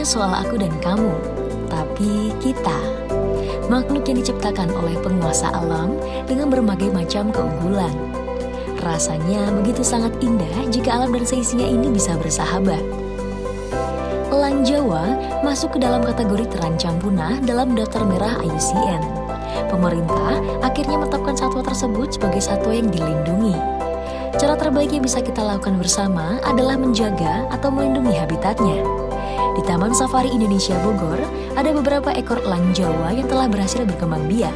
soal aku dan kamu, tapi kita. Makhluk yang diciptakan oleh penguasa alam dengan berbagai macam keunggulan. Rasanya begitu sangat indah jika alam dan seisinya ini bisa bersahabat. Elang Jawa masuk ke dalam kategori terancam punah dalam daftar merah IUCN. Pemerintah akhirnya menetapkan satwa tersebut sebagai satwa yang dilindungi. Cara terbaik yang bisa kita lakukan bersama adalah menjaga atau melindungi habitatnya. Di Taman Safari Indonesia Bogor, ada beberapa ekor elang Jawa yang telah berhasil berkembang biak.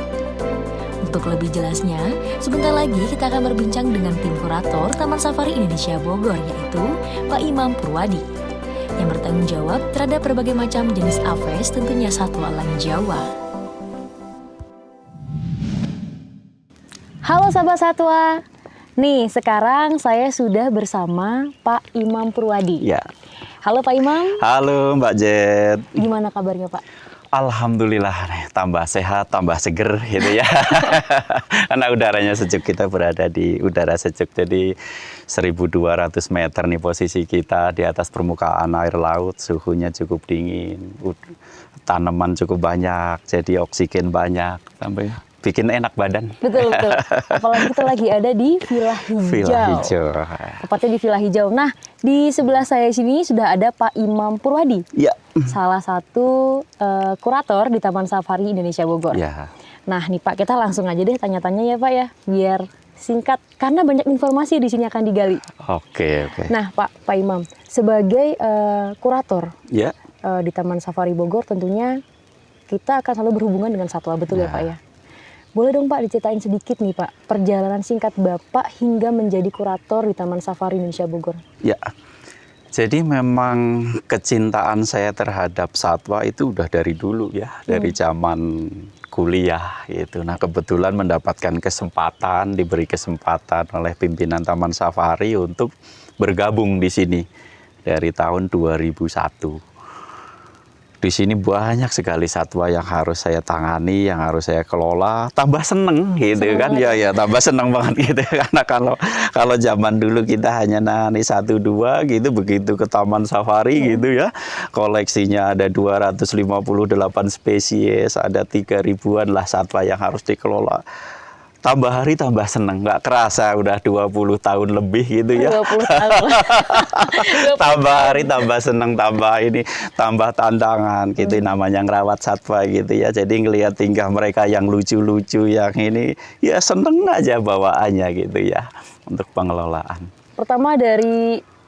Untuk lebih jelasnya, sebentar lagi kita akan berbincang dengan tim kurator Taman Safari Indonesia Bogor, yaitu Pak Imam Purwadi, yang bertanggung jawab terhadap berbagai macam jenis aves, tentunya satwa elang Jawa. Halo sahabat satwa, nih sekarang saya sudah bersama Pak Imam Purwadi. Ya. Halo Pak Imam. Halo Mbak Jet. Gimana kabarnya Pak? Alhamdulillah, tambah sehat, tambah seger gitu ya. Karena udaranya sejuk, kita berada di udara sejuk. Jadi 1.200 meter nih posisi kita di atas permukaan air laut, suhunya cukup dingin. Tanaman cukup banyak, jadi oksigen banyak. Sampai bikin enak badan. Betul. Apalagi kita lagi ada di Villa Hijau. Villa Hijau. Tepatnya di Villa Hijau. Nah, di sebelah saya sini sudah ada Pak Imam Purwadi. Ya. Salah satu kurator di Taman Safari Indonesia Bogor. Ya. Nah, nih Pak, kita langsung aja deh tanya-tanya ya Pak ya, biar singkat karena banyak informasi di sini akan digali. Oke. Nah, Pak Imam, sebagai kurator Ya. di Taman Safari Bogor, tentunya kita akan selalu berhubungan dengan satwa, betul ya Pak ya? Boleh dong Pak diceritain sedikit nih Pak, perjalanan singkat Bapak hingga menjadi kurator di Taman Safari Indonesia Bogor. Ya, jadi memang kecintaan saya terhadap satwa itu udah dari dulu ya, dari zaman kuliah gitu. Nah kebetulan mendapatkan kesempatan, diberi kesempatan oleh pimpinan Taman Safari untuk bergabung di sini dari tahun 2001. Di sini banyak sekali satwa yang harus saya tangani, yang harus saya kelola. Tambah seneng gitu kan, ya tambah seneng banget gitu. Karena kalau zaman dulu kita hanya nangani 1-2 gitu, begitu ke Taman Safari gitu ya, koleksinya ada 258 spesies, ada 3.000-an lah satwa yang harus dikelola. Tambah hari tambah seneng, nggak kerasa udah 20 tahun lebih gitu ya. 20 tahun. Tambah hari tambah seneng, tambah tantangan gitu, namanya ngerawat satwa gitu ya. Jadi ngelihat tingkah mereka yang lucu-lucu, yang ini ya seneng aja bawaannya gitu ya untuk pengelolaan. Pertama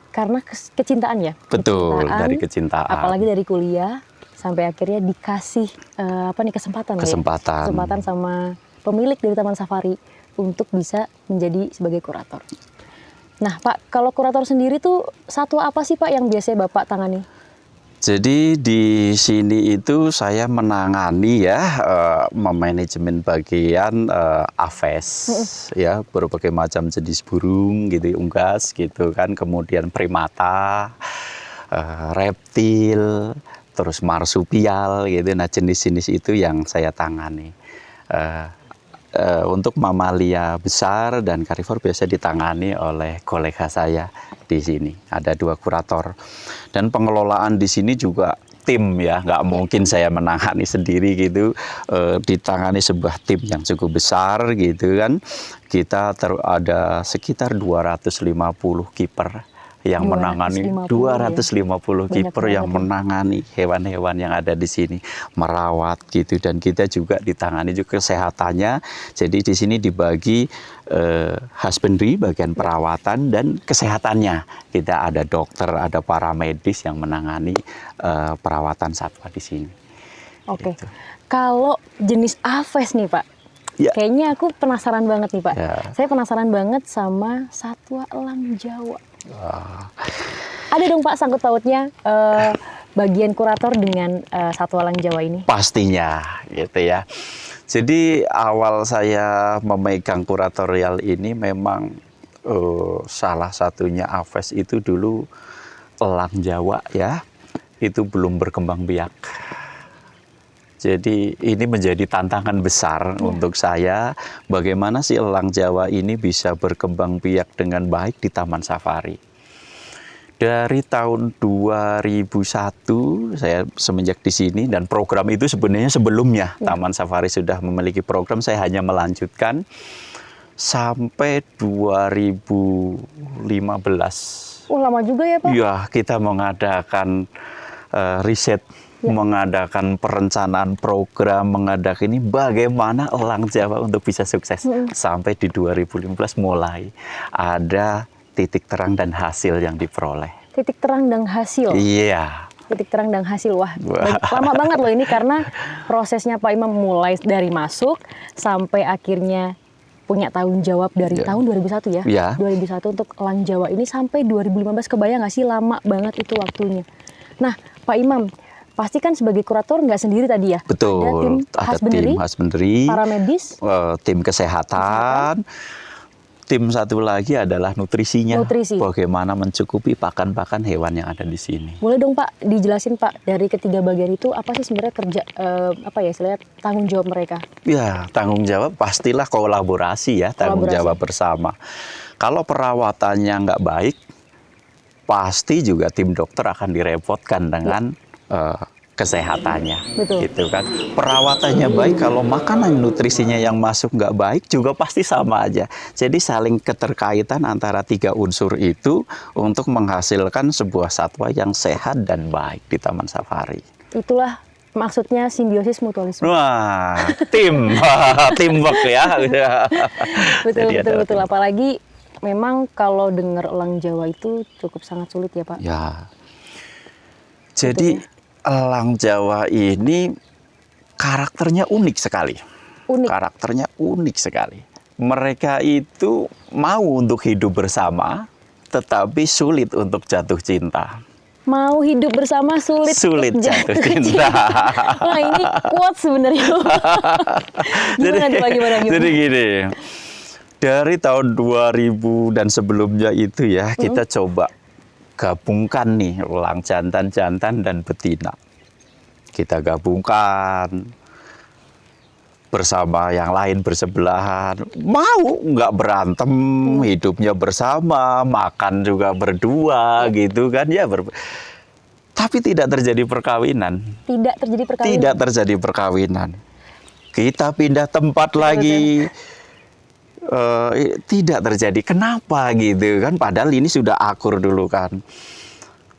karena kecintaan ya. Betul, dari kecintaan. Apalagi dari kuliah sampai akhirnya dikasih kesempatan sama pemilik dari Taman Safari untuk bisa menjadi sebagai kurator. Nah Pak, kalau kurator sendiri tuh satwa apa sih Pak yang biasanya Bapak tangani? Jadi di sini itu saya menangani ya, memanajemen bagian aves, ya berbagai macam jenis burung gitu, unggas gitu kan, kemudian primata, reptil, terus marsupial gitu. Nah jenis-jenis itu yang saya tangani. Untuk mamalia besar dan karnivor biasa ditangani oleh kolega saya di sini. Ada 2 kurator. Dan pengelolaan di sini juga tim ya, nggak mungkin saya menangani sendiri gitu. Ditangani sebuah tim yang cukup besar gitu kan. Kita ada sekitar 250 kiper yang menangani 250 kiper yang menangani hewan-hewan yang ada di sini, merawat gitu, dan kita juga ditangani juga kesehatannya. Jadi di sini dibagi husbandry, bagian perawatan dan kesehatannya. Kita ada dokter, ada paramedis yang menangani perawatan satwa di sini. Oke. Gitu. Kalau jenis aves nih Pak, kayaknya aku penasaran banget nih Pak. Saya penasaran banget sama satwa elang Jawa. Ada dong Pak sangkut pautnya bagian kurator dengan satwa elang Jawa ini? Pastinya gitu ya. Jadi awal saya memegang kuratorial ini memang salah satunya aves itu dulu elang Jawa ya, itu belum berkembang biak. Jadi ini menjadi tantangan besar untuk saya, bagaimana si elang Jawa ini bisa berkembang biak dengan baik di Taman Safari. Dari tahun 2001 saya semenjak di sini, dan program itu sebenarnya sebelumnya Taman Safari sudah memiliki program, saya hanya melanjutkan sampai 2015. Lama juga ya Pak? Iya, kita mengadakan riset, mengadakan perencanaan program, mengadakan ini bagaimana elang Jawa untuk bisa sukses. Sampai di 2015 mulai ada titik terang dan hasil yang diperoleh. Titik terang dan hasil? Iya. Titik terang dan hasil, wah lama banget loh ini, karena prosesnya Pak Imam mulai dari masuk sampai akhirnya punya tanggung jawab dari tahun 2001 ya? Ya. 2001 untuk elang Jawa ini sampai 2015, kebayang nggak sih lama banget itu waktunya. Nah Pak Imam, pasti kan sebagai kurator nggak sendiri tadi ya? Betul, ada tim husbandry, para medis, tim kesehatan. Tim satu lagi adalah nutrisinya. Nutrisi. Bagaimana mencukupi pakan-pakan hewan yang ada di sini. Boleh dong Pak dijelasin Pak, dari ketiga bagian itu apa sih sebenarnya kerja, istilahnya tanggung jawab mereka? Ya, tanggung jawab pastilah kolaborasi ya, tanggung jawab bersama. Kalau perawatannya nggak baik, pasti juga tim dokter akan direpotkan dengan kesehatannya. Betul. Gitu kan. Perawatannya baik, kalau makanan nutrisinya yang masuk nggak baik juga pasti sama aja. Jadi saling keterkaitan antara tiga unsur itu untuk menghasilkan sebuah satwa yang sehat dan baik di Taman Safari. Itulah maksudnya simbiosis mutualisme. Wah, teamwork ya. Betul. Apalagi memang kalau dengar elang Jawa itu cukup sangat sulit ya Pak. Ya. Jadi elang Jawa ini karakternya unik sekali. Karakternya unik sekali. Mereka itu mau untuk hidup bersama, tetapi sulit untuk jatuh cinta. Mau hidup bersama, sulit jatuh cinta. Wah ini kuat sebenarnya. Gimana? Jadi gini, dari tahun 2000 dan sebelumnya itu ya, kita coba gabungkan nih elang jantan dan betina. Kita gabungkan bersama yang lain bersebelahan. Mau nggak berantem, hidupnya bersama, makan juga berdua gitu kan ya. Tapi tidak terjadi perkawinan. Tidak terjadi perkawinan. Kita pindah tempat lagi. Tidak terjadi. Kenapa gitu kan? Padahal ini sudah akur dulu kan.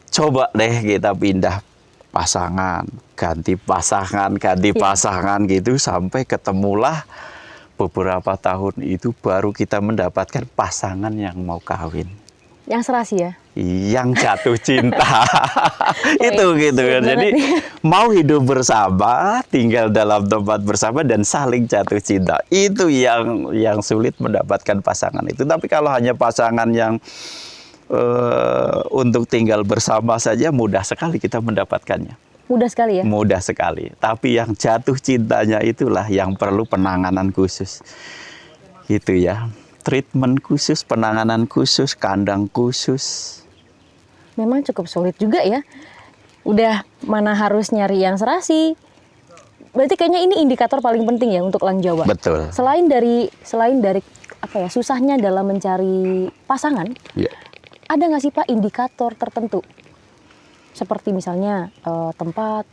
Coba deh kita pindah pasangan, ganti pasangan gitu sampai ketemulah beberapa tahun itu baru kita mendapatkan pasangan yang mau kawin. Yang serasi ya? Yang jatuh cinta. Itu gitu kan. Jadi mau hidup bersama, tinggal dalam tempat bersama dan saling jatuh cinta. Itu yang sulit mendapatkan pasangan itu. Tapi kalau hanya pasangan yang untuk tinggal bersama saja mudah sekali kita mendapatkannya. Mudah sekali ya? Mudah sekali. Tapi yang jatuh cintanya itulah yang perlu penanganan khusus. Itu ya. Treatment khusus, penanganan khusus, kandang khusus. Memang cukup sulit juga ya. Udah mana harus nyari yang serasi. Berarti kayaknya ini indikator paling penting ya untuk elang Jawa. Betul. Selain dari susahnya dalam mencari pasangan, ada nggak sih Pak indikator tertentu? Seperti misalnya tempat.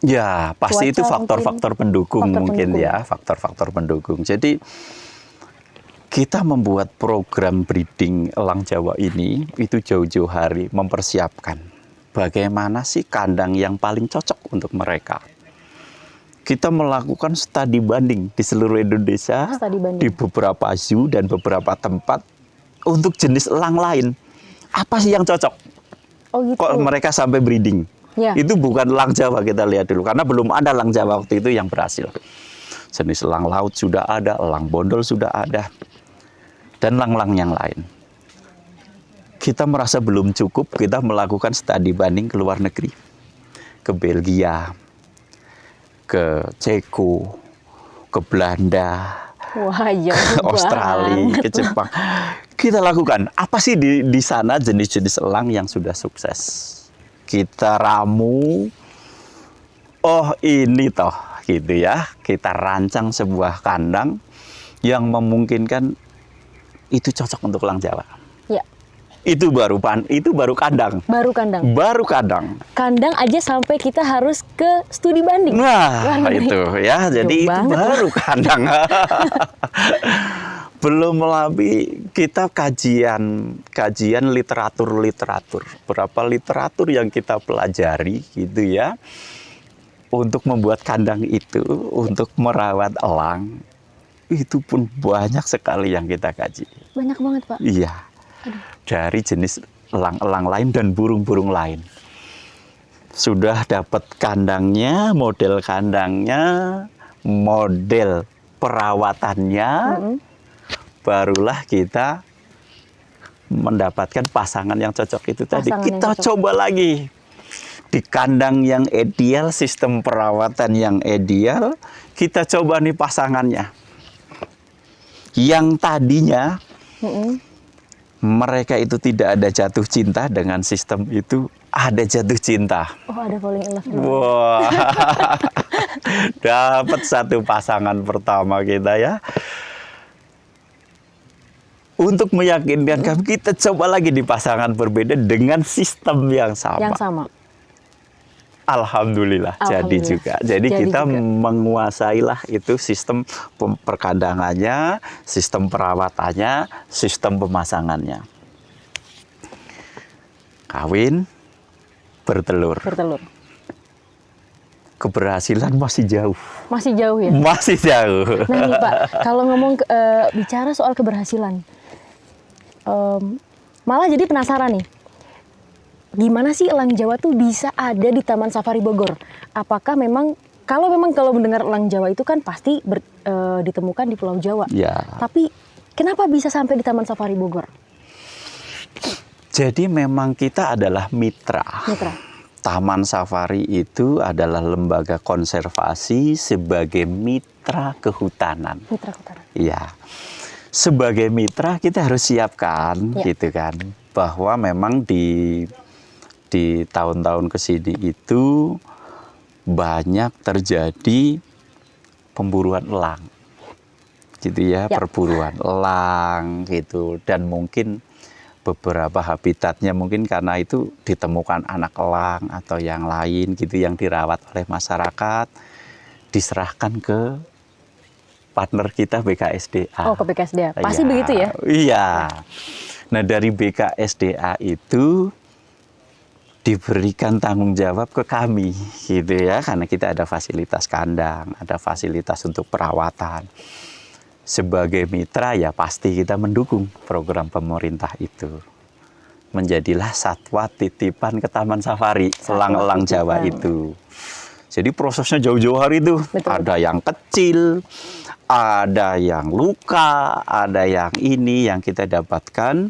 Ya, pasti itu faktor-faktor pendukung mungkin ya, faktor-faktor pendukung. Jadi kita membuat program breeding elang Jawa ini itu jauh-jauh hari mempersiapkan bagaimana sih kandang yang paling cocok untuk mereka. Kita melakukan studi banding di seluruh Indonesia, di beberapa zoo dan beberapa tempat untuk jenis elang lain. Apa sih yang cocok? Oh gitu. Kok mereka sampai breeding? Ya. Itu bukan elang Jawa, kita lihat dulu karena belum ada elang Jawa waktu itu yang berhasil. Jenis elang laut sudah ada, elang bondol sudah ada, dan elang-elang yang lain. Kita merasa belum cukup, kita melakukan studi banding ke luar negeri. Ke Belgia, ke Ceko, ke Belanda, ke Australia, ke Jepang. Kita lakukan, apa sih di sana jenis-jenis elang yang sudah sukses. Kita ramu, oh ini toh gitu ya. Kita rancang sebuah kandang yang memungkinkan itu cocok untuk elang Jawa. Ya. Itu baru kandang. Baru kandang. Baru kandang. Kandang aja sampai kita harus ke studi banding. Nah, itu ya. Jadi itu baru kandang. Belum lebih kita kajian literatur. Berapa literatur yang kita pelajari gitu ya. Untuk membuat kandang itu, untuk merawat elang, itu pun banyak sekali yang kita kaji. Banyak banget, Pak. Iya. Dari jenis elang-elang lain dan burung-burung lain. Sudah dapat kandangnya, model perawatannya, barulah kita mendapatkan pasangan yang cocok itu tadi. Kita coba lagi di kandang yang ideal, sistem perawatan yang ideal, kita coba nih pasangannya. Yang tadinya mereka itu tidak ada jatuh cinta, dengan sistem itu ada jatuh cinta. Oh, ada falling in love. Wah, dapat satu pasangan pertama kita ya. Untuk meyakinkan kami, kita coba lagi di pasangan berbeda dengan sistem yang sama. Yang sama. Alhamdulillah, jadi juga. Jadi kita menguasailah itu sistem perkandangannya, sistem perawatannya, sistem pemasangannya. Kawin, bertelur. Keberhasilan masih jauh. Masih jauh ya? Masih jauh. Nah nih Pak, kalau ngomong bicara soal keberhasilan, malah jadi penasaran nih. Gimana sih elang Jawa tuh bisa ada di Taman Safari Bogor? Apakah kalau mendengar elang Jawa itu kan pasti ditemukan di Pulau Jawa. Ya. Tapi kenapa bisa sampai di Taman Safari Bogor? Jadi memang kita adalah mitra. Taman Safari itu adalah lembaga konservasi sebagai mitra kehutanan. Mitra kehutanan. Iya. Sebagai mitra kita harus siapkan gitu kan, bahwa memang di tahun-tahun kesini itu banyak terjadi pemburuan elang, gitu ya, perburuan elang gitu, dan mungkin beberapa habitatnya mungkin karena itu ditemukan anak elang atau yang lain gitu yang dirawat oleh masyarakat, diserahkan ke partner kita BKSDA. Oh, ke BKSDA, pasti begitu ya? Iya. Nah dari BKSDA itu diberikan tanggung jawab ke kami, gitu ya, karena kita ada fasilitas kandang, ada fasilitas untuk perawatan. Sebagai mitra ya pasti kita mendukung program pemerintah itu. Menjadilah satwa titipan ke Taman Safari, elang-elang Jawa itu. Jadi prosesnya jauh-jauh hari itu. Betul. Ada yang kecil, ada yang luka, ada yang ini yang kita dapatkan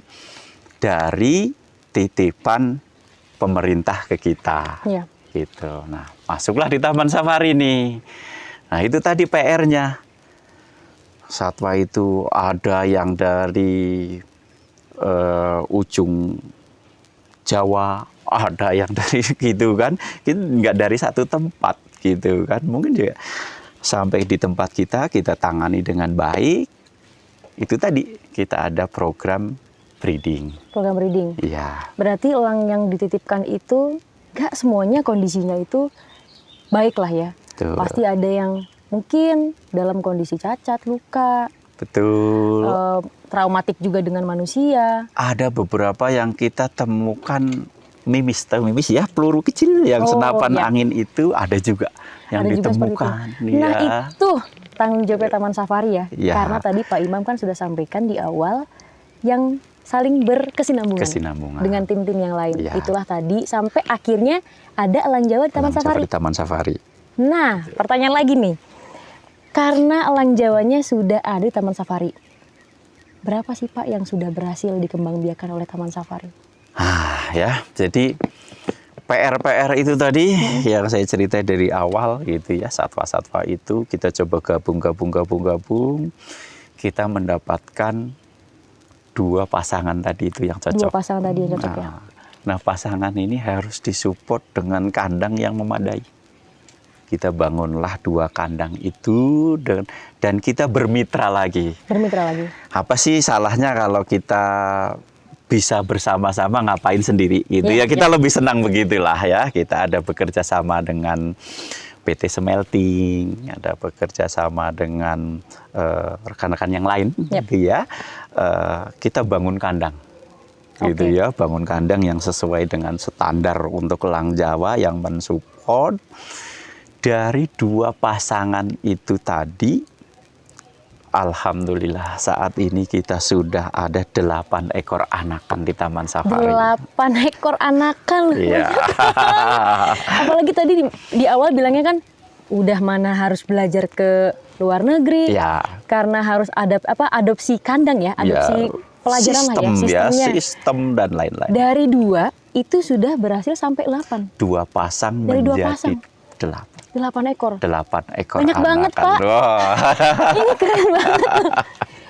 dari titipan pemerintah ke kita, gitu. Nah, masuklah di Taman Safari nih. Nah, itu tadi PR-nya. Satwa itu ada yang dari ujung Jawa, ada yang dari gitu kan, nggak dari satu tempat gitu kan. Mungkin juga sampai di tempat kita tangani dengan baik. Itu tadi kita ada program breeding. Program breeding. Iya. Berarti elang yang dititipkan itu nggak semuanya kondisinya itu baik lah ya. Betul. Pasti ada yang mungkin dalam kondisi cacat, luka. Betul. Traumatik juga dengan manusia. Ada beberapa yang kita temukan mimis ya, peluru kecil yang senapan angin itu ada juga yang ditemukan. Nah itu tanggung jawab Taman Safari ya. Karena tadi Pak Imam kan sudah sampaikan di awal yang saling berkesinambungan dengan tim-tim yang lain. Itulah tadi sampai akhirnya ada elang Jawa di Taman Safari. Nah, pertanyaan lagi nih. Karena elang Jawanya sudah ada di Taman Safari. Berapa sih Pak yang sudah berhasil dikembangbiakan oleh Taman Safari? Jadi PR itu tadi yang saya cerita dari awal gitu ya, satwa-satwa itu kita coba gabung. Kita mendapatkan 2 pasangan tadi itu yang cocok. 2 pasangan tadi yang cocok ya. Nah, pasangan ini harus disupport dengan kandang yang memadai. Kita bangunlah 2 kandang itu dan kita bermitra lagi. Bermitra lagi. Apa sih salahnya kalau kita bisa bersama-sama ngapain sendiri gitu ya. Kita lebih senang begitulah ya. Kita ada bekerja sama dengan PT Smelting, ada bekerja sama dengan rekan-rekan yang lain gitu ya. Kita bangun kandang. Gitu ya, bangun kandang yang sesuai dengan standar untuk elang Jawa yang mensupport. Dari 2 pasangan itu tadi, alhamdulillah saat ini kita sudah ada 8 ekor anakan di Taman Safari. 8 ekor anakan. Iya. Apalagi tadi di awal bilangnya kan udah mana harus belajar ke luar negeri. Ya. Karena harus adopsi kandang ya, adopsi pelajaran sistemnya. Sistem dan lain-lain. Dari 2 itu sudah berhasil sampai 8. 2 pasang dari 2 menjadi pasang. 8 ekor. 8 ekor banyak anakan. Banget, Pak. Wah. Ini keren banget.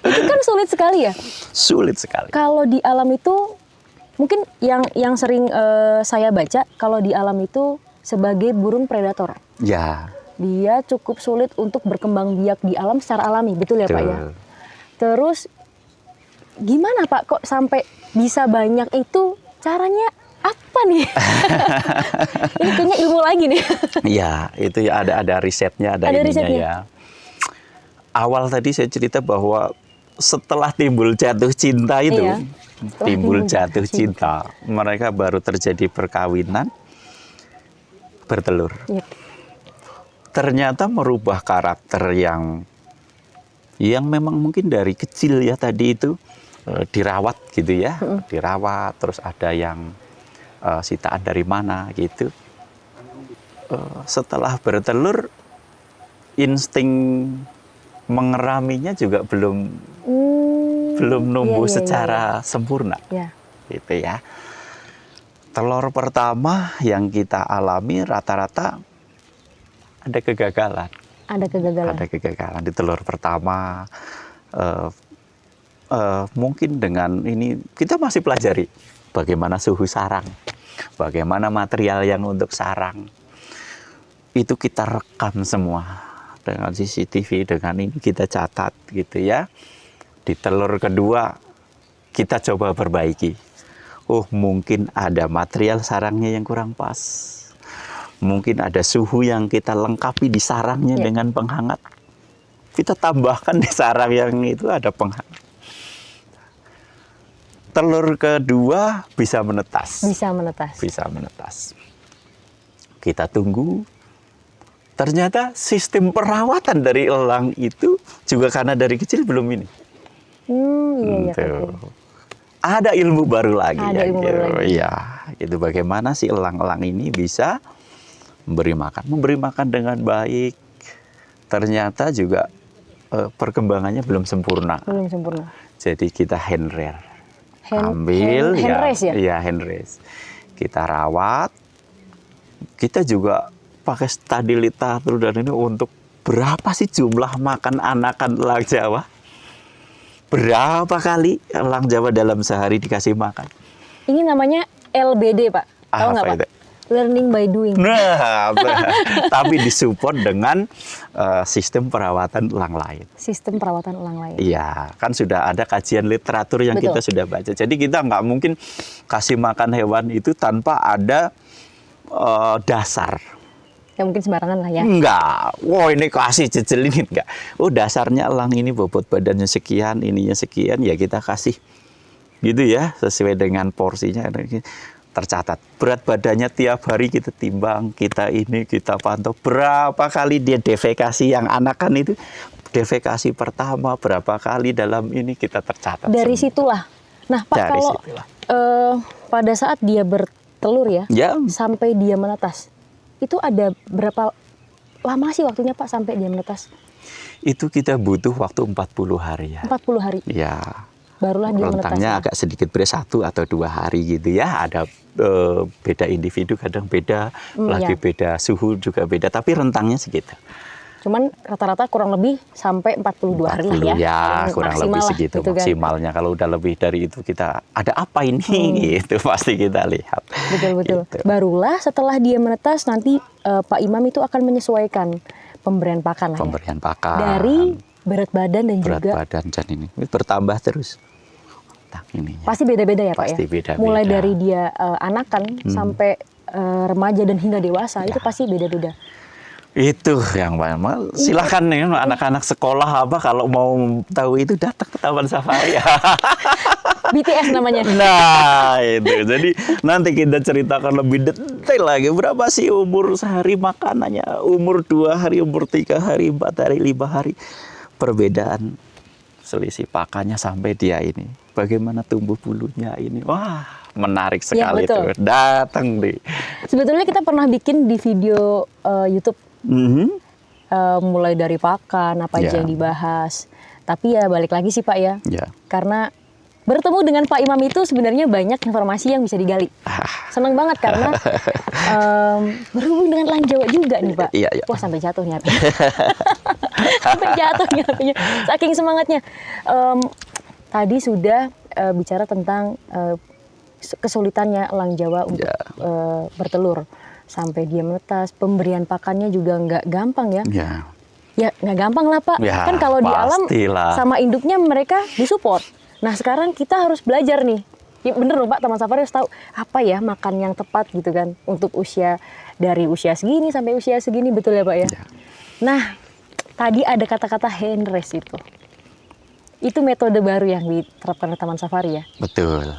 Itu kan sulit sekali ya? Sulit sekali. Kalau di alam itu, mungkin yang sering saya baca, kalau di alam itu sebagai burung predator. Ya. Dia cukup sulit untuk berkembang biak di alam secara alami, betul ya Pak ya? Terus, gimana Pak kok sampai bisa banyak itu? Caranya apa nih? Ini kayaknya ilmu lagi nih. Ya, itu ya ada risetnya, ada ininya risetnya. Ya. Awal tadi saya cerita bahwa setelah timbul jatuh cinta itu, timbul jatuh cinta, mereka baru terjadi perkawinan, bertelur. Yep. Ternyata merubah karakter yang memang mungkin dari kecil ya tadi itu dirawat gitu ya, dirawat, terus ada yang sitaan dari mana gitu. Setelah bertelur, insting mengeraminya juga belum numbuh secara sempurna, gitu ya. Telur pertama yang kita alami rata-rata ada kegagalan. Ada kegagalan di telur pertama. Mungkin dengan ini kita masih pelajari bagaimana suhu sarang, bagaimana material yang untuk sarang. Itu kita rekam semua dengan CCTV, dengan ini kita catat gitu ya. Di telur kedua kita coba perbaiki. Oh, mungkin ada material sarangnya yang kurang pas. Mungkin ada suhu yang kita lengkapi di sarangnya dengan penghangat. Kita tambahkan di sarang yang itu ada penghangat. Telur kedua bisa menetas. Bisa menetas. Kita tunggu. Ternyata sistem perawatan dari elang itu juga karena dari kecil belum ini. Ada ilmu baru lagi. Iya, itu bagaimana si elang-elang ini bisa memberi makan dengan baik. Ternyata juga perkembangannya belum sempurna. Jadi kita hand rear. Ambil hand raise. Kita rawat. Kita juga pakai study literatur dan ini untuk berapa sih jumlah makan anakan elang Jawa? Berapa kali elang Jawa dalam sehari dikasih makan? Ini namanya LBD, Pak. Tahu nggak, Pak? Learning by doing. Nah, tapi disupport dengan sistem perawatan elang lain. Sistem perawatan elang lain. Iya, kan sudah ada kajian literatur yang kita sudah baca. Jadi kita nggak mungkin kasih makan hewan itu tanpa ada dasar. Ya mungkin sembarangan lah ya. Enggak. Wah, ini kasih jejel ini enggak. Oh, dasarnya elang ini bobot badannya sekian, ininya sekian, ya kita kasih. Gitu ya, sesuai dengan porsinya. Tercatat. Berat badannya tiap hari kita timbang, kita pantau. Berapa kali dia defekasi yang anakan itu. Defekasi pertama, berapa kali dalam ini kita tercatat. Dari situlah. Nah, Pak, kalau pada saat dia bertelur ya, sampai dia menetas. Itu ada berapa lama sih waktunya Pak sampai dia menetas? Itu kita butuh waktu 40 hari ya. 40 hari? Ya. Barulah dia menetas. Rentangnya agak sedikit berbeda 1 atau 2 hari gitu ya. Ada beda individu, kadang beda, lagi beda suhu juga beda. Tapi rentangnya segitu. Cuman rata-rata kurang lebih sampai 42 hari lah ya. Ya, kurang lebih segitu gitu maksimalnya. Kan? Kalau udah lebih dari itu kita ada apa ini gitu pasti kita lihat. Betul-betul. Gitu. Barulah setelah dia menetas nanti Pak Imam itu akan menyesuaikan pemberian pakan lah ya. Pemberian pakan. Dari berat badan dan berat juga badan dan ini bertambah terus. datang ininya. Pasti beda-beda ya Pak ya? Pasti beda-beda. Mulai dari dia anakan sampai remaja dan hingga dewasa, itu pasti beda-beda. Itu yang silahkan nih anak-anak sekolah apa kalau mau tahu itu datang ke Taman Safari. BTS namanya. Nah itu, jadi nanti kita ceritakan lebih detail lagi berapa sih umur sehari makanannya, umur 2 hari, umur 3 hari, 4 hari, 5 hari, perbedaan selisih pakannya sampai dia ini, bagaimana tumbuh bulunya ini, wah menarik sekali betul. tuh, datang deh. Sebetulnya kita pernah bikin di video YouTube. Mulai dari pakan apa aja yang dibahas, tapi ya balik lagi sih Pak ya, karena bertemu dengan Pak Imam itu sebenarnya banyak informasi yang bisa digali. Senang banget karena berhubung dengan Elang Jawa juga nih Pak. Wah sampai jatuh nih apinya. Sampai jatuh nih apinya, saking semangatnya. Tadi sudah bicara tentang kesulitannya Elang Jawa untuk bertelur. Sampai dia menetas, pemberian pakannya juga nggak gampang ya. Ya nggak gampang lah Pak. Kan kalau di alam sama induknya mereka disupport. Nah sekarang kita harus belajar nih. Ya bener loh Pak, Taman Safari harus tahu apa ya makan yang tepat gitu kan. Untuk usia, dari usia segini sampai usia segini, betul ya Pak ya? Nah tadi ada kata-kata hand raise itu. Itu metode baru yang diterapkan di Taman Safari ya? Betul.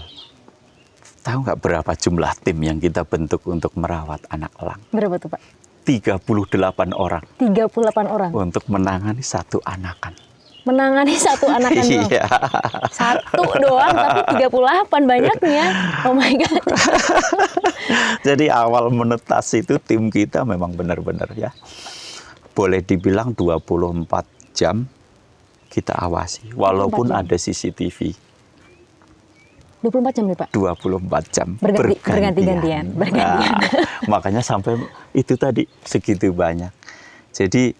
Tahu nggak berapa jumlah tim yang kita bentuk untuk merawat anak elang? Berapa tuh Pak? 38 orang. 38 orang? Untuk menangani satu anakan. Menangani satu anakan doang? Iya. Satu doang, tapi 38 banyaknya. Oh my God. Jadi awal menetas itu tim kita memang benar-benar ya. Boleh dibilang 24 jam kita awasi. Walaupun ada CCTV. 24 jam nih Pak? 24 jam. Berganti-gantian. Nah, makanya sampai itu tadi segitu banyak. Jadi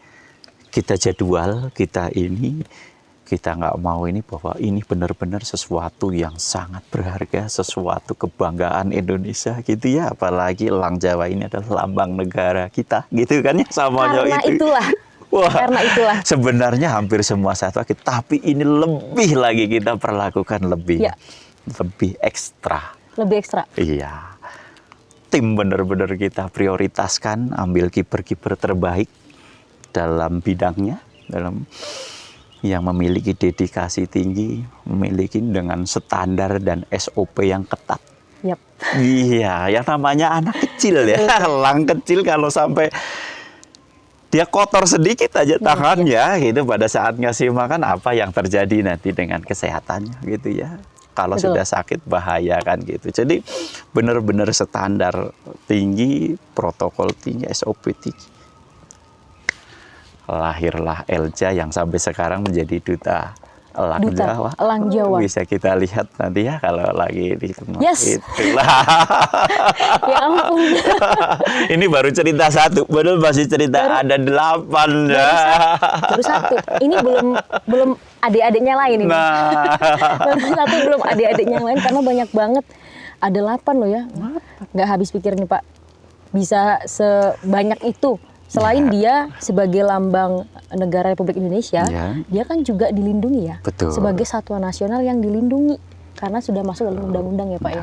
kita jadwal, kita nggak mau ini bahwa ini benar-benar sesuatu yang sangat berharga, sesuatu kebanggaan Indonesia gitu ya. Apalagi elang Jawa ini adalah lambang negara kita gitu kan ya, samanya karena itu. Karena itulah. Sebenarnya hampir semua satwa kita, tapi ini lebih lagi kita perlakukan lebih ekstra. Lebih ekstra. Iya. Tim benar-benar kita prioritaskan, ambil kiper-kiper terbaik dalam bidangnya, dalam yang memiliki dedikasi tinggi, memiliki dengan standar dan SOP yang ketat. Iya, yang namanya anak kecil ya, elang kecil kalau sampai dia kotor sedikit aja tangannya gitu pada saat ngasih makan, apa yang terjadi nanti dengan kesehatannya gitu ya. Kalau sudah sakit bahaya kan gitu. Jadi benar-benar standar tinggi, protokol tinggi, SOP tinggi. Lahirlah Elja yang sampai sekarang menjadi duta Elang Jawa. Elang Jawa. Bisa kita lihat nanti ya kalau lagi di tempat itulah. Ya ampun. Ini baru cerita 1, padahal masih cerita ada 8 ya. Baru 1. Ini belum adik-adiknya lain ini. Nah. Baru 1 belum adik-adiknya yang lain karena banyak banget. Ada 8 loh ya. Nggak habis pikir nih Pak. Bisa sebanyak itu. Selain dia sebagai lambang negara Republik Indonesia, dia kan juga dilindungi ya. Betul. Sebagai satwa nasional yang dilindungi. Karena sudah masuk dalam undang-undang ya Pak ya.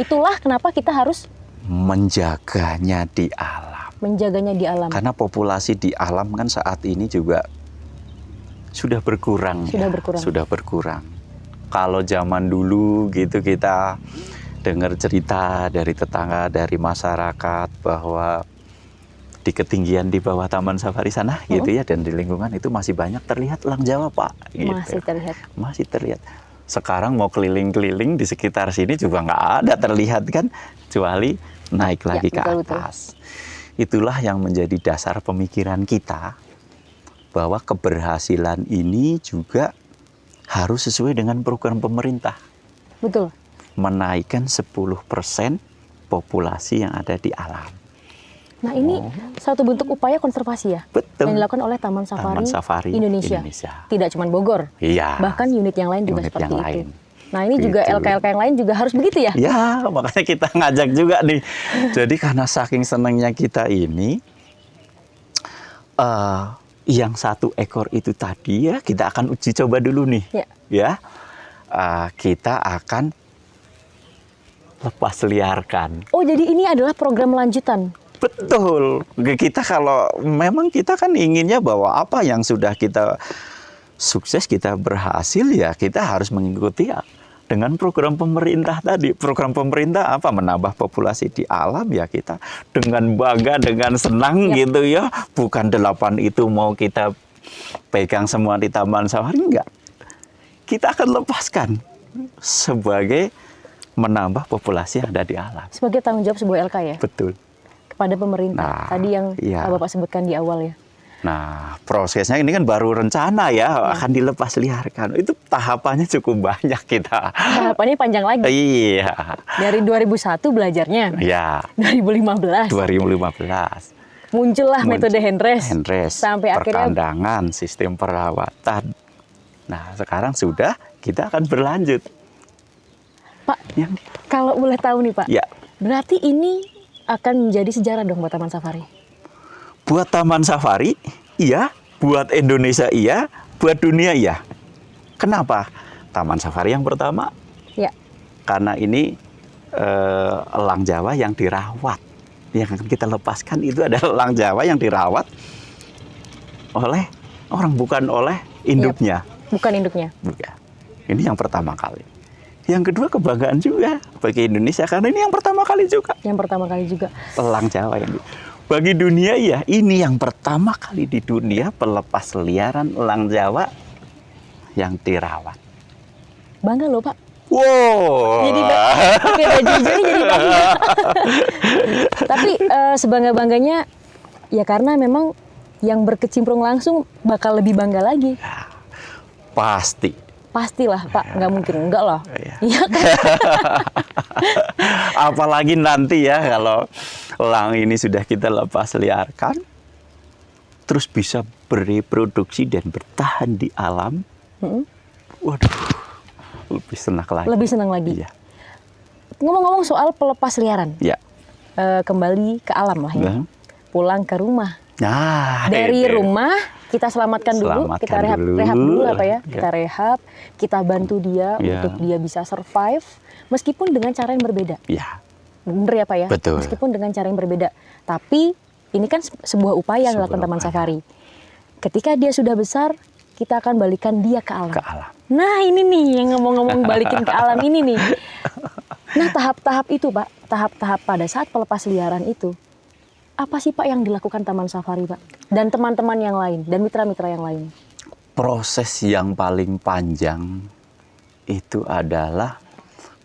Itulah kenapa kita harus menjaganya di alam. Menjaganya di alam. Karena populasi di alam kan saat ini juga sudah berkurang. Sudah berkurang. Kalau zaman dulu gitu kita dengar cerita dari tetangga, dari masyarakat bahwa di ketinggian di bawah Taman Safari sana gitu ya, dan di lingkungan itu masih banyak terlihat elang Jawa Pak. Gitu. Masih terlihat. Sekarang mau keliling-keliling di sekitar sini juga nggak ada terlihat kan, kecuali naik lagi ke atas. Itulah yang menjadi dasar pemikiran kita bahwa keberhasilan ini juga harus sesuai dengan program pemerintah. Betul. Menaikkan 10% populasi yang ada di alam. Nah ini satu bentuk upaya konservasi ya? Betul. Yang dilakukan oleh Taman Safari Indonesia. Tidak cuma Bogor, bahkan unit yang lain juga seperti itu. Nah ini juga LK-LK yang lain juga harus begitu ya? Ya, makanya kita ngajak juga nih. Jadi karena saking senangnya kita ini, yang 1 ekor itu tadi ya kita akan uji coba dulu nih. Ya. kita akan lepas liarkan. Oh, jadi ini adalah program lanjutan. Betul. Kita kalau memang kita kan inginnya bahwa apa yang sudah kita sukses, kita berhasil, ya kita harus mengikuti ya dengan program pemerintah tadi. Program pemerintah apa? Menambah populasi di alam, ya kita dengan bangga, dengan senang gitu ya. Bukan 8 itu mau kita pegang semua di Taman Safari, enggak. Kita akan lepaskan sebagai menambah populasi yang ada di alam. Sebagai tanggung jawab sebuah LK ya? Betul. Kepada pemerintah. Tadi yang Bapak sebutkan di awal ya. Nah, prosesnya ini kan baru rencana ya, akan dilepas liarkan. Itu tahapannya cukup banyak kita. Tahapannya panjang lagi. Iya. Dari 2001 belajarnya. Iya. 2015. Muncullah metode Henres. Sampai akhirnya perkandangan, sistem perawatan. Nah, sekarang sudah, kita akan berlanjut. Pak, kalau boleh tahu nih Pak, berarti ini akan menjadi sejarah dong buat Taman Safari? Buat Taman Safari, iya. Buat Indonesia, iya. Buat dunia, iya. Kenapa? Taman Safari yang pertama, karena ini elang Jawa yang dirawat. Yang akan kita lepaskan itu adalah elang Jawa yang dirawat oleh orang, bukan oleh induknya. Bukan induknya. Bukan. Ini yang pertama kali. Yang kedua, kebanggaan juga bagi Indonesia karena ini yang pertama kali juga. Yang pertama kali juga. Elang Jawa yang bagi dunia, ya ini yang pertama kali di dunia pelepas liaran elang Jawa yang dirawat. Bangga loh Pak. Wow. Jadi pakai baju hijau ini jadi bangga. Tapi sebangga-bangganya ya karena memang yang berkecimpung langsung bakal lebih bangga lagi. Pasti. Pastilah Pak, nggak mungkin enggak lah. Iya kan? Apalagi nanti ya kalau elang ini sudah kita lepas liarkan, terus bisa bereproduksi dan bertahan di alam. Waduh, lebih senang lagi. Lebih senang lagi. Iya. Ngomong-ngomong soal pelepas liaran, kembali ke alam lah ya. Pulang ke rumah. Nah, dari rumah kita selamatkan dulu, kita rehab dulu apa ya, kita rehab, kita bantu dia untuk dia bisa survive, meskipun dengan cara yang berbeda. Iya. Bener ya Pak ya? Betul. Meskipun dengan cara yang berbeda. Tapi ini kan sebuah upaya yang dilakukan Taman Safari. Ketika dia sudah besar, kita akan balikan dia ke alam. Nah ini nih yang ngomong-ngomong balikin ke alam ini nih. Nah tahap-tahap itu Pak, tahap-tahap pada saat pelepas liaran itu, apa sih Pak yang dilakukan Taman Safari Pak? Dan teman-teman yang lain, dan mitra-mitra yang lain? Proses yang paling panjang itu adalah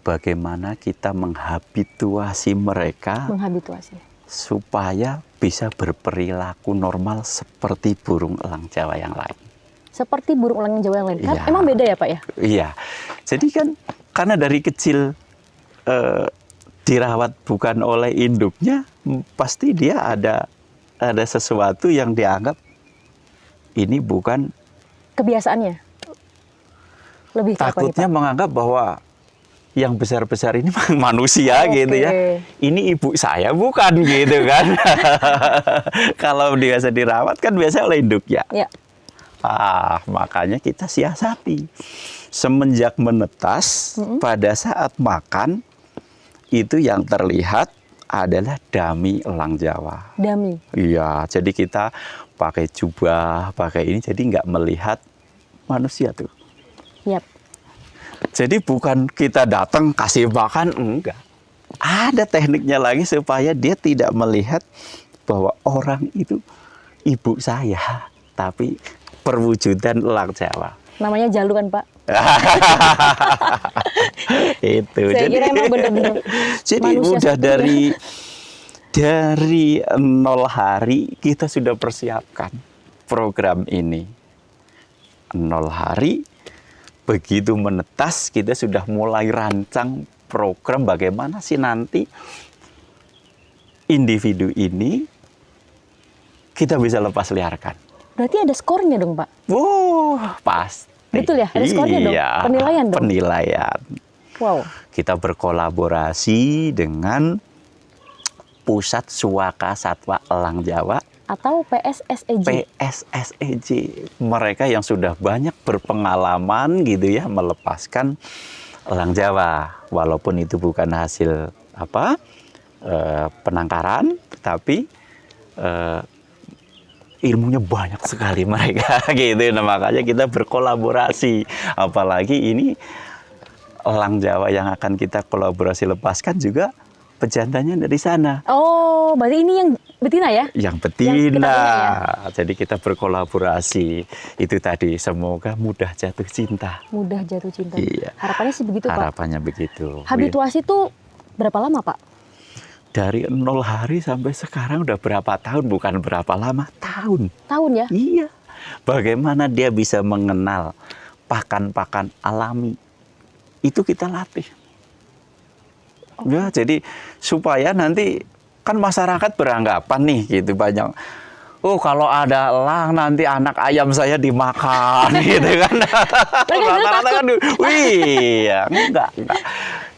bagaimana kita menghabituasi mereka. Supaya bisa berperilaku normal seperti burung elang Jawa yang lain. Seperti burung elang Jawa yang lain? Kan emang beda ya Pak ya? Iya. Jadi kan karena dari kecil dirawat bukan oleh induknya, pasti dia ada sesuatu yang dianggap ini bukan kebiasaannya. Lebih takutnya menganggap bahwa yang besar-besar ini manusia gitu ya. Ini ibu saya bukan gitu kan. Kalau biasa dirawat kan biasa oleh induknya. Makanya kita siasati. Semenjak menetas, pada saat makan itu yang terlihat adalah dami elang Jawa. Dami? Iya, jadi kita pakai jubah, pakai ini, jadi nggak melihat manusia tuh. Jadi bukan kita datang kasih makan, enggak. Ada tekniknya lagi supaya dia tidak melihat bahwa orang itu ibu saya, tapi perwujudan elang Jawa. Namanya Jalu kan Pak? Itu. Saya kira emang bener-bener. Jadi udah dari 0 hari kita sudah persiapkan program ini. 0 hari, begitu menetas kita sudah mulai rancang program bagaimana sih nanti individu ini kita bisa lepas liarkan. Berarti ada skornya dong Pak? Pasti. Betul ya? Ada skornya dong? Penilaian dong? Penilaian. Wow. Kita berkolaborasi dengan Pusat Suaka Satwa Elang Jawa atau PSSEJ. PSSEJ, mereka yang sudah banyak berpengalaman gitu ya melepaskan elang Jawa, walaupun itu bukan hasil penangkaran, tapi ilmunya banyak sekali mereka gitu. Nah, makanya kita berkolaborasi, apalagi ini elang Jawa yang akan kita kolaborasi lepaskan juga pejantannya dari sana. Oh, berarti ini yang betina ya? Yang Yang kita betina. punya ya? Jadi kita berkolaborasi. Itu tadi, semoga mudah jatuh cinta. Mudah jatuh cinta. Iya. Harapannya sih begitu, Pak. Harapannya begitu. Habituasi tuh berapa lama, Pak? Dari 0 hari sampai sekarang udah berapa tahun, bukan berapa lama, tahun. Tahun ya? Iya. Bagaimana dia bisa mengenal pakan-pakan alami. Itu kita latih. Ya, jadi supaya nanti kan masyarakat beranggapan nih gitu banyak. Oh, kalau ada elang nanti anak ayam saya dimakan gitu kan. Rata-rata kan, wih, ya, enggak.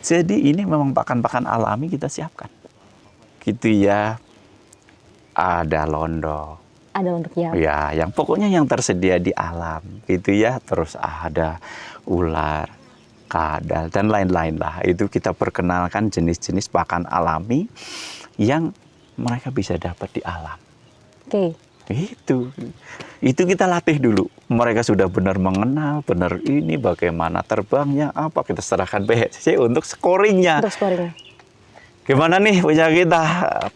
Jadi ini memang pakan-pakan alami kita siapkan. Gitu ya. Ada londo. Ada untuk ya. Ya, yang pokoknya yang tersedia di alam gitu ya. Terus ada ular, kadal, dan lain-lain lah. Itu kita perkenalkan jenis-jenis pakan alami yang mereka bisa dapat di alam. Oke. Itu kita latih dulu. Mereka sudah benar mengenal, benar ini bagaimana terbangnya, apa kita serahkan PSSEJ untuk scoringnya. Untuk scoringnya. Gimana nih punya kita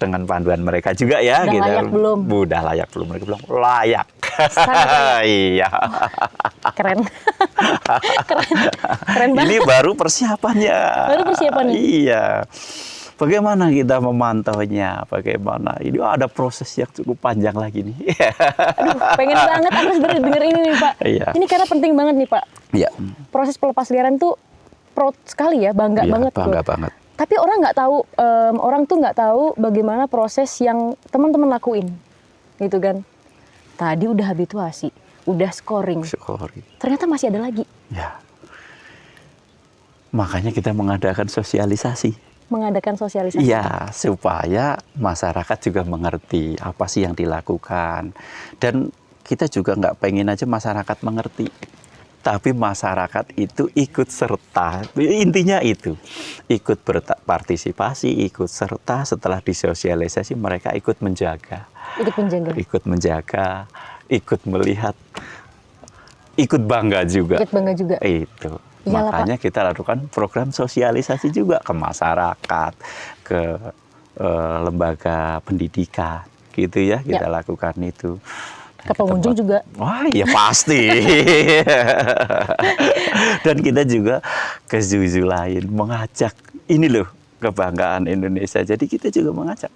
dengan panduan mereka juga ya. Udah gitu. layak belum? Udah layak belum? Mereka bilang layak. Iya. Keren. Keren banget. Ini baru persiapannya. Baru persiapannya. Iya. Bagaimana kita memantaunya? Bagaimana? Ini ada proses yang cukup panjang lagi nih. Aduh, pengen banget aku harus denger ini nih, Pak. Iya. Ini karena penting banget nih, Pak. Iya. Proses pelepas liaran tuh proud sekali ya, bangga Iya, banget. bangga tuh. banget. Tapi orang nggak tahu, orang tuh nggak tahu bagaimana proses yang teman-teman lakuin, gitu kan? Tadi udah habituasi, udah scoring. Ternyata masih ada lagi. Ya. Makanya kita mengadakan sosialisasi. Mengadakan sosialisasi. Iya, supaya masyarakat juga mengerti apa sih yang dilakukan. Dan kita juga nggak pengen aja masyarakat mengerti. Tapi masyarakat itu ikut serta, intinya itu. Ikut berpartisipasi, ikut serta, setelah disosialisasi mereka ikut menjaga. Ikut menjaga. Ikut menjaga, ikut melihat, ikut bangga juga. Ikut bangga juga. Itu. Iyalah, Makanya Pak. kita lakukan program sosialisasi juga ke masyarakat, ke lembaga pendidikan, gitu ya. Kita lakukan itu. Ke pengunjung juga. Wah, ya pasti. Dan kita juga ke zoo lain mengajak, ini loh kebanggaan Indonesia. Jadi kita juga mengajak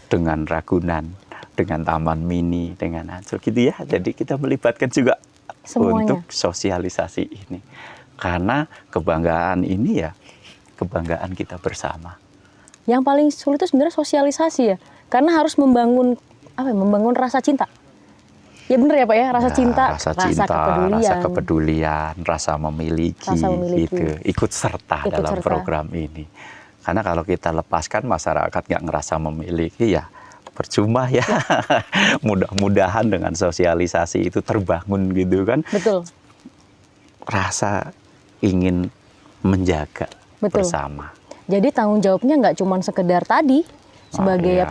dengan Ragunan, dengan Taman Mini, dengan Ancol gitu ya. Jadi kita melibatkan juga Semuanya. untuk sosialisasi ini. Karena kebanggaan ini ya kebanggaan kita bersama. Yang paling sulit itu sebenarnya sosialisasi ya. Karena harus membangun membangun rasa cinta. Ya bener ya Pak ya, rasa cinta, rasa kepedulian, rasa memiliki, gitu. Ikut serta dalam program ini. Karena kalau kita lepaskan masyarakat nggak ngerasa memiliki ya percuma ya. Mudah-mudahan dengan sosialisasi itu terbangun gitu kan. Betul. Rasa ingin menjaga bersama. Jadi tanggung jawabnya nggak cuma sekedar tadi sebagai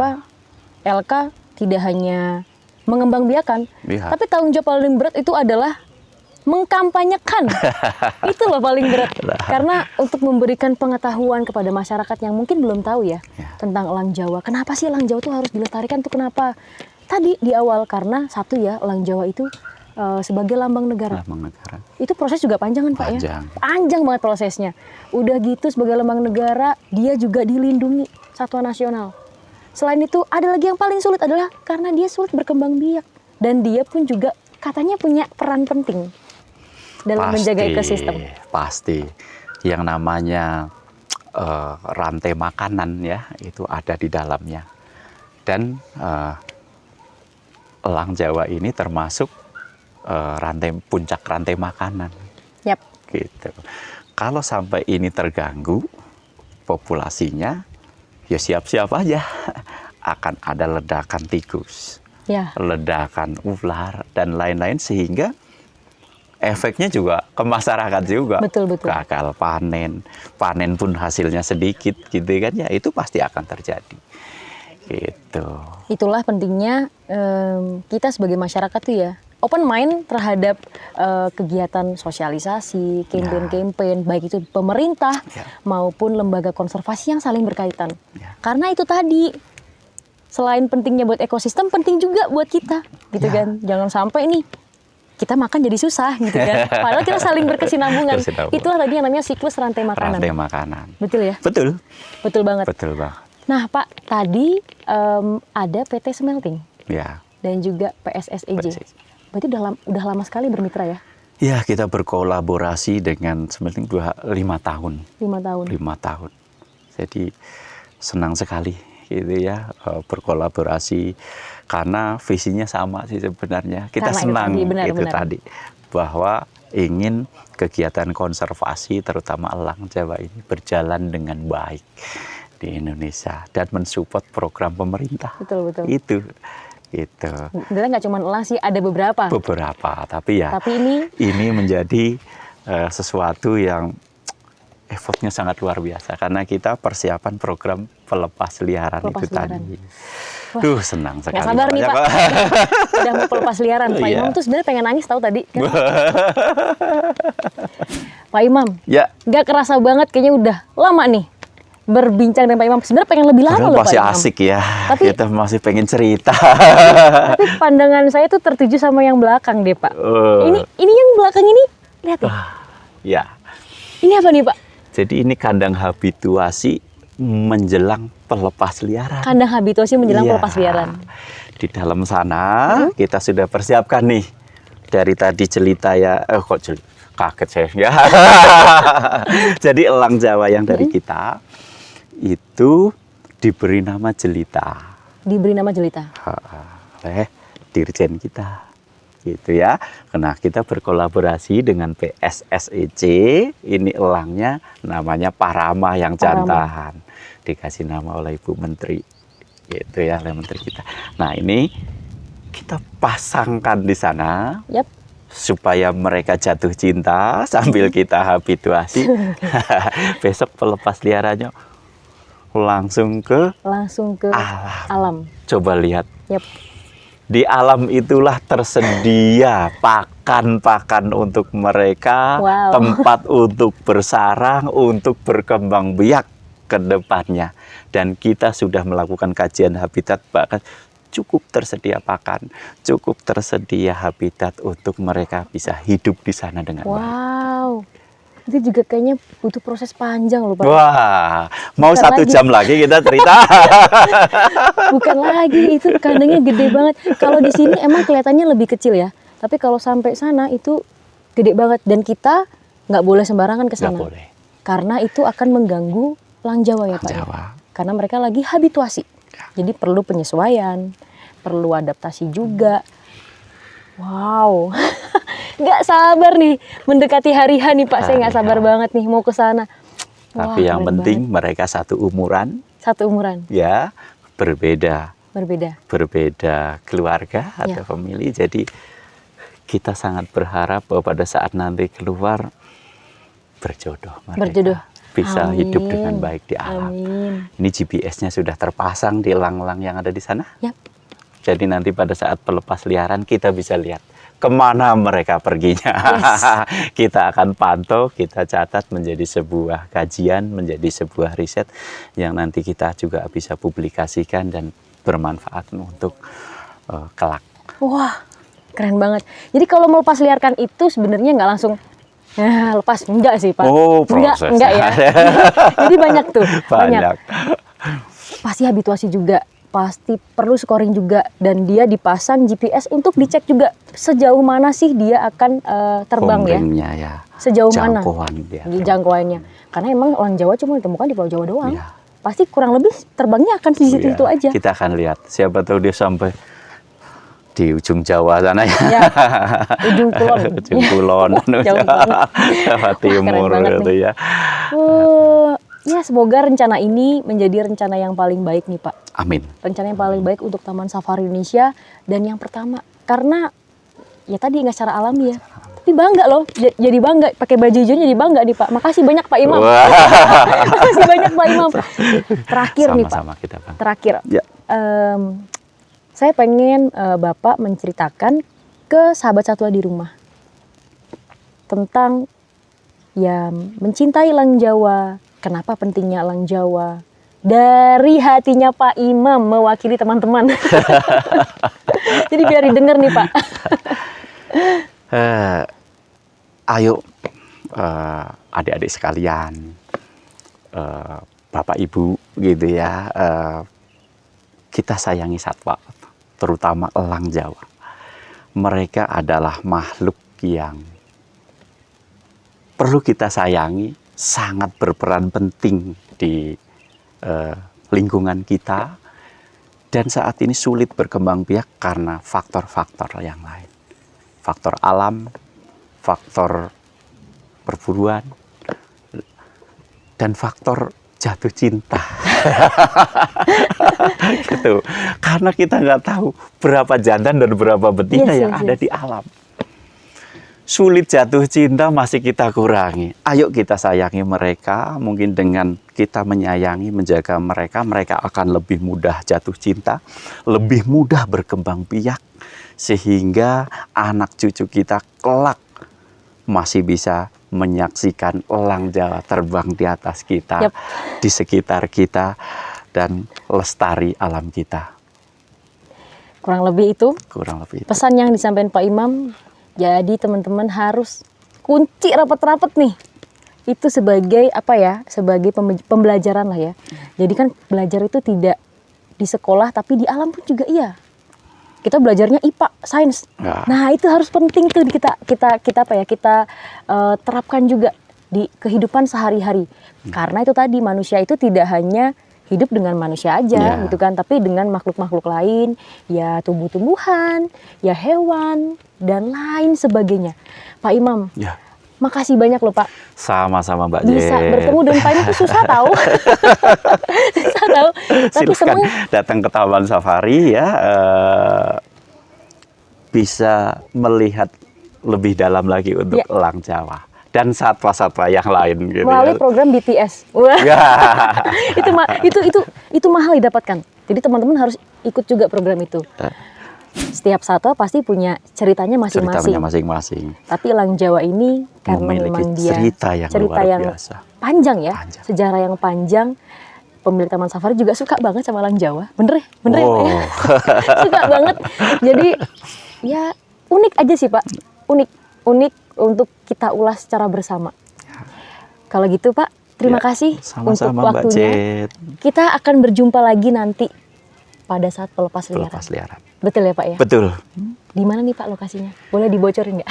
LK tidak hanya mengembangbiakan, tapi tanggung jawab paling berat itu adalah mengkampanyekan. Itu loh paling berat. Karena untuk memberikan pengetahuan kepada masyarakat yang mungkin belum tahu ya tentang elang Jawa. Kenapa sih elang Jawa itu harus dilestarikan tuh kenapa? Tadi di awal karena satu ya elang Jawa itu sebagai lambang negara. Itu proses juga panjang kan Pak ya? Panjang banget prosesnya. Udah gitu sebagai lambang negara dia juga dilindungi satwa nasional. Selain itu ada lagi yang paling sulit adalah karena dia sulit berkembang biak. Dan dia pun juga katanya punya peran penting dalam menjaga ekosistem. Pasti. Yang namanya rantai makanan ya itu ada di dalamnya. Dan elang Jawa ini termasuk puncak rantai makanan. Yap. Gitu. Kalau sampai ini terganggu populasinya, ya siap-siap aja akan ada ledakan tikus, Ya. ledakan ular dan lain-lain, sehingga efeknya juga ke masyarakat juga. Betul, betul. Gagal panen, panen pun hasilnya sedikit gitu kan, ya itu pasti akan terjadi. Gitu. Itulah pentingnya kita sebagai masyarakat tuh ya open mind terhadap kegiatan sosialisasi, campaign-campaign, baik itu pemerintah maupun lembaga konservasi yang saling berkaitan. Karena itu tadi, selain pentingnya buat ekosistem, penting juga buat kita, gitu kan. Jangan sampai nih kita makan jadi susah, gitu kan. Padahal kita saling berkesinambungan. Itulah tadi yang namanya siklus rantai makanan. Rantai makanan. Betul ya? Betul. Betul banget. Betul banget. Nah Pak, tadi ada PT Smelting Ya. dan juga PSSEJ. Berarti udah lama sekali bermitra ya? Ya, kita berkolaborasi dengan Smelting 5 tahun. 5 tahun. 5 tahun. Jadi senang sekali gitu ya, berkolaborasi karena visinya sama sih sebenarnya. Kita Karena senang itu tadi, benar. tadi bahwa ingin kegiatan konservasi terutama elang Jawa ini berjalan dengan baik di Indonesia dan mensupport program pemerintah. Betul. Itu. Sebenarnya nggak cuma elang sih, ada beberapa. Tapi ya. Tapi ini menjadi sesuatu yang effortnya sangat luar biasa karena kita persiapan program pelepas liaran itu tadi. Duh, senang sekali. Nggak sabar nih Pak. Udah mau pelepas liaran. Pak Imam tuh sebenarnya pengen nangis tahu tadi. Kan? Pak Imam. Ya. Nggak kerasa banget, kayaknya udah lama nih berbincang dengan Pak Imam. Sebenarnya pengen lebih lama loh Pak masih Imam. asik ya. Kita masih pengen cerita. Tapi pandangan saya tuh tertuju sama yang belakang deh Pak. Ini yang belakang ini, lihat ya. Ya. Ini apa nih Pak? Jadi ini kandang habituasi menjelang pelepas liaran. Kandang habituasi menjelang pelepas liaran. Di dalam sana kita sudah persiapkan nih. Dari tadi jelita ya, kaget saya ya. Jadi elang Jawa yang dari kita itu diberi nama jelita. Diberi nama jelita. Oleh dirjen kita. Gitu ya. Nah, kita berkolaborasi dengan PSSEJ. Ini elangnya namanya Parama yang jantan. Dikasih nama oleh Ibu Menteri. Gitu ya, oleh Menteri kita. Nah, ini kita pasangkan di sana. Yap. Supaya mereka jatuh cinta sambil kita habituasi. Besok pelepas liarannya langsung ke alam. Coba lihat. Yap. Di alam itulah tersedia pakan-pakan untuk mereka, tempat untuk bersarang, untuk berkembang biak ke depannya. Dan kita sudah melakukan kajian habitat, bahkan cukup tersedia pakan, cukup tersedia habitat untuk mereka bisa hidup di sana dengan baik. Itu juga kayaknya butuh proses panjang loh Pak. Wah, mau bukan 1 jam lagi kita cerita. Bukan lagi, itu kandangnya gede banget. Kalau di sini emang kelihatannya lebih kecil ya. Tapi kalau sampai sana itu gede banget. Dan kita nggak boleh sembarangan ke sana. Nggak boleh. Karena itu akan mengganggu elang Jawa ya Pak. Jawa. Karena mereka lagi habituasi. Jadi perlu penyesuaian, perlu adaptasi juga. Wow. Nggak sabar nih mendekati hari H nih Pak. Saya nggak sabar banget nih mau ke sana. Tapi yang penting mereka satu umuran. Satu umuran. Ya, berbeda keluarga atau famili. Jadi kita sangat berharap bahwa pada saat nanti keluar berjodoh mereka. Bisa hidup dengan baik di alam. Ini GPS-nya sudah terpasang di elang-elang yang ada di sana. Yap. Jadi nanti pada saat pelepas liaran kita bisa lihat kemana mereka perginya. Kita akan pantau, kita catat menjadi sebuah kajian, menjadi sebuah riset yang nanti kita juga bisa publikasikan dan bermanfaat untuk kelak. Wah, keren banget. Jadi kalau melepas liarkan itu sebenarnya nggak langsung lepas, enggak sih Pak. Oh, proses. Enggak ya. Jadi banyak tuh. Banyak. Pasti habituasi juga. Pasti perlu scoring juga, dan dia dipasang GPS untuk dicek juga sejauh mana sih dia akan terbang ya. Sejauh mana jangkauannya. Karena emang elang Jawa cuma ditemukan di Pulau Jawa doang. Ya. Pasti kurang lebih terbangnya akan di situ aja. Kita akan lihat, siapa tahu dia sampai di ujung Jawa sana ya. Ujung Kulon. Ujung Kulon. Jawa Timur gitu ya. Ya, semoga rencana ini menjadi rencana yang paling baik nih Pak. Amin. Rencana yang paling baik untuk Taman Safari Indonesia dan yang pertama karena ya tadi nggak secara alami ya. Tapi bangga loh, jadi bangga pakai baju hijaunya, jadi bangga nih Pak. Makasih banyak Pak Imam. Makasih banyak Pak Imam. Terakhir nih Pak. Sama-sama kita Bang. Terakhir. Ya. Saya pengen Bapak menceritakan ke sahabat satwa di rumah tentang ya mencintai elang Jawa. Kenapa pentingnya elang Jawa? Dari hatinya Pak Imam mewakili teman-teman. Jadi biar didengar nih Pak. Ayo adik-adik sekalian, Bapak Ibu gitu ya, kita sayangi satwa, terutama elang Jawa. Mereka adalah makhluk yang perlu kita sayangi, sangat berperan penting di lingkungan kita, dan saat ini sulit berkembang biak karena faktor-faktor yang lain. Faktor alam, faktor perburuan, dan faktor jatuh cinta. Gitu. Karena kita nggak tahu berapa jantan dan berapa betina yang ada di alam. Sulit jatuh cinta masih kita kurangi. Ayo kita sayangi mereka. Mungkin dengan kita menyayangi, menjaga mereka, mereka akan lebih mudah jatuh cinta, lebih mudah berkembang biak, sehingga anak cucu kita kelak masih bisa menyaksikan elang Jawa terbang di atas kita, di sekitar kita, dan lestari alam kita. Kurang lebih itu. Kurang lebih itu. Pesan yang disampaikan Pak Imam. Jadi teman-teman harus kunci rapat-rapat nih. Itu sebagai apa ya? Sebagai pembelajaran lah ya. Jadi kan belajar itu tidak di sekolah tapi di alam pun juga iya. Kita belajarnya IPA, sains. Ya. Nah, itu harus penting tuh kita apa ya? Kita terapkan juga di kehidupan sehari-hari. Karena itu tadi manusia itu tidak hanya hidup dengan manusia aja gitu kan, tapi dengan makhluk-makhluk lain, ya tumbuh-tumbuhan, ya hewan dan lain sebagainya. Pak Imam, makasih banyak loh Pak. Sama-sama Mbak Jen. Bisa bertemu dengan Pak Imam itu susah tahu. Susah tahu. Tapi silakan datang ke Taman Safari ya, bisa melihat lebih dalam lagi untuk elang Jawa dan satwa-satwa yang lain gitu. Melalui program BTS. Wah. Itu mahal didapatkan. Jadi teman-teman harus ikut juga program itu. Setiap satwa pasti punya ceritanya masing-masing. Tapi elang Jawa ini karena memang dia cerita yang biasa. Panjang ya, sejarah yang panjang. Pemilik Taman Safari juga suka banget sama elang Jawa. Bener ya Pak ya? Suka banget. Jadi ya unik aja sih Pak. Unik untuk kita ulas secara bersama. Kalau gitu Pak, terima kasih untuk waktunya. Kita akan berjumpa lagi nanti pada saat pelepas liaran. Betul ya Pak ya? Betul. Di mana nih Pak lokasinya? Boleh dibocorin nggak?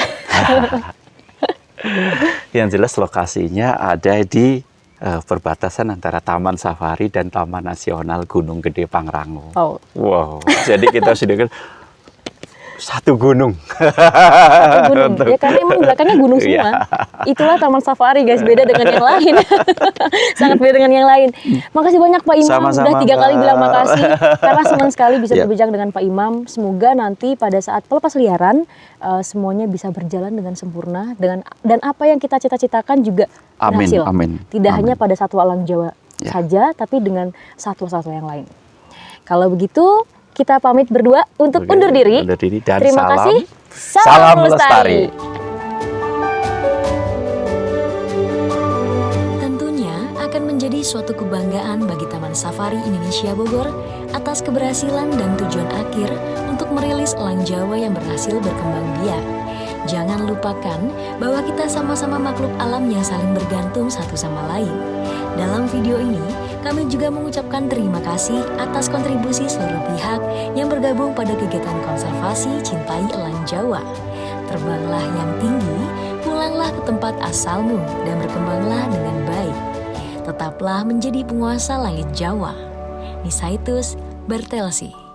Yang jelas lokasinya ada di perbatasan antara Taman Safari dan Taman Nasional Gunung Gede Pangrango. Oh. Wow. Jadi kita sudah kan satu gunung. Ya karena emang belakangnya gunung semua. Itulah Taman Safari guys, beda dengan yang lain. Sangat beda dengan yang lain. Makasih banyak Pak Imam. Sama-sama, udah 3 kali bilang makasih. Karena senang sekali bisa berbincang dengan Pak Imam. Semoga nanti pada saat pelepas liaran semuanya bisa berjalan dengan sempurna, dan apa yang kita cita-citakan juga berhasil. Amin. Tidak hanya pada satwa elang Jawa saja, tapi dengan satwa-satwa yang lain. Kalau begitu kita pamit berdua untuk undur diri. Dan terima kasih. Salam lestari. Tentunya akan menjadi suatu kebanggaan bagi Taman Safari Indonesia Bogor atas keberhasilan dan tujuan akhir untuk merilis elang Jawa yang berhasil berkembang biak. Jangan lupakan bahwa kita sama-sama makhluk alam yang saling bergantung satu sama lain. Dalam video ini, kami juga mengucapkan terima kasih atas kontribusi seluruh pihak yang bergabung pada kegiatan konservasi Cintai Elang Jawa. Terbanglah yang tinggi, pulanglah ke tempat asalmu, dan berkembanglah dengan baik. Tetaplah menjadi penguasa langit Jawa. Nisaitus Bertelsi.